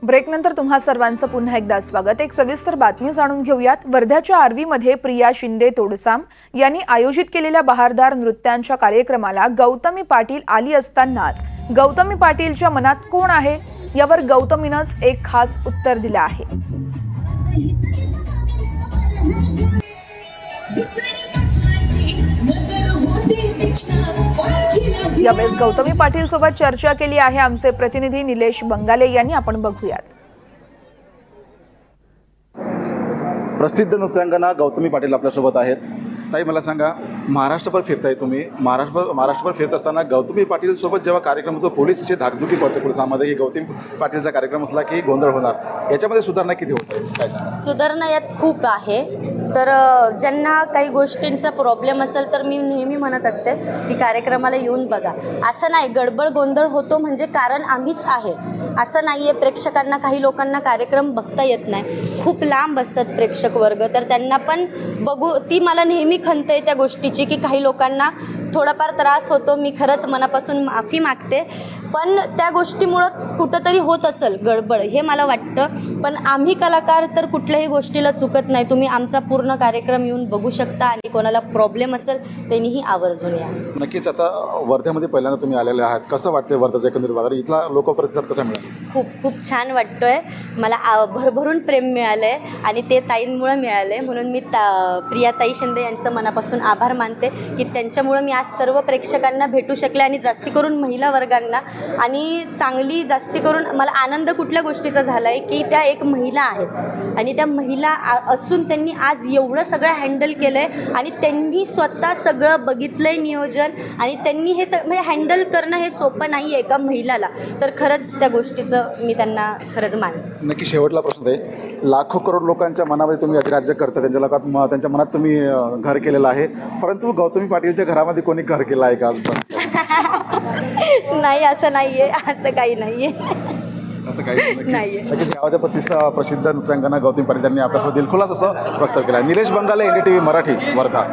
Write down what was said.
ब्रेकनंतर तुम्हा सर्वांचं पुन्हा एकदा स्वागत। एक सविस्तर बातमी जाणून घेऊयात। वर्ध्याच्या आर्वीमध्ये प्रिया शिंदे तोडसाम यांनी आयोजित केलेल्या बहारदार नृत्यांच्या कार्यक्रमाला गौतमी पाटील आली असतानाच गौतमी पाटीलच्या मनात कोण आहे यावर गौतमीनंच एक खास उत्तर दिलं आहे। यावेळेस गौतमी पाटील सोबत चर्चा केली आहे आमचे प्रतिनिधी निलेश बंगाले यांनी। आपण बघूयात। प्रसिद्ध नृत्यांगना गौतमी पाटील आपल्यासोबत आहेत। ताई मला सांगा, महाराष्ट्रभर फिरताय तुम्ही, महाराष्ट्रभर फिरत असताना गौतमी पाटील सोबत जेव्हा कार्यक्रम होतो पोलिसची धाकधुकी पडते पोलिसांमध्ये की गौतमी पाटीलचा कार्यक्रम असला की गोंधळ होणार, याच्यामध्ये सुधारणा किती होत आहे काय सांगा? सुधारणा यात खूप आहे। तर ज्यांना काही गोष्टींचा प्रॉब्लेम असेल तर मी नेहमी म्हणत असते की कार्यक्रमाला येऊन बघा। असं नाही गडबड गोंधळ होतो म्हणजे कारण आम्हीच आहे असं नाही आहे। प्रेक्षकांना काही लोकांना कार्यक्रम बघता येत नाही, खूप लांब असतात प्रेक्षक वर्ग, तर त्यांना पण बघू ती मला नेहमी खंत आहे त्या गोष्टीची की काही लोकांना थोडाफार त्रास होतो। मी खरंच मनापासून माफी मागते, पण त्या गोष्टीमुळं कुठंतरी होत असेल गडबड हे मला वाटतं। पण आम्ही कलाकार तर कुठल्याही गोष्टीला चुकत नाही। तुम्ही आमचा पूर्ण कार्यक्रम येऊन बघू शकता आणि कोणाला प्रॉब्लेम असेल त्यांनीही आवर्जून या। नक्कीच। आता वर्ध्यामध्ये पहिल्यांदा तुम्ही आलेले आहात, कसं वाटते वर्ध्याचा एकंदरित बाजार, इथला लोकप्रतिसाद कसा मिळाला? खूप छान वाटतोय मला। भरभरून प्रेम मिळालं आहे आणि ते ताईंमुळं मिळालं आहे, म्हणून मी प्रिया ताई शिंदे यांचं मनापासून आभार मानते की त्यांच्यामुळं मी आज सर्व प्रेक्षकांना भेटू शकले आणि जास्ती करून महिला वर्गांना। आणि चांगली जास्ती करून मला आनंद कुठल्या गोष्टीचा झाला आहे की त्या एक महिला आहेत आणि त्या महिला असून त्यांनी आज एवढं सगळं हँडल केलं आहे आणि त्यांनी स्वतः सगळं बघितलं आहे नियोजन, आणि त्यांनी हे म्हणजे हँडल करणं हे सोपं नाही आहे एका महिलाला। तर खरंच त्या गोष्टीचं मी त्यांना खरंच मानते। नक्की शेवटला प्रश्न आहे, लाखो करोड लोकांच्या मनामध्ये तुम्ही अधिराज्य करता, त्यांच्या मनात तुम्ही घर केलेलं आहे, परंतु गौतमी पाटीलच्या घरामध्ये कोणी घर केलं आहे का? नाही, असं नाही आहे, असं काही नाही आहे, असं काही नाही आहे। नक्कीच यामध्ये प्रसिद्ध नृत्यांगना गौतमी पाटील यांनी आपल्यासोबत दिलखुलास असं व्यक्त केलं आहे। निलेश बंगाले, NDTV मराठी, वर्धा।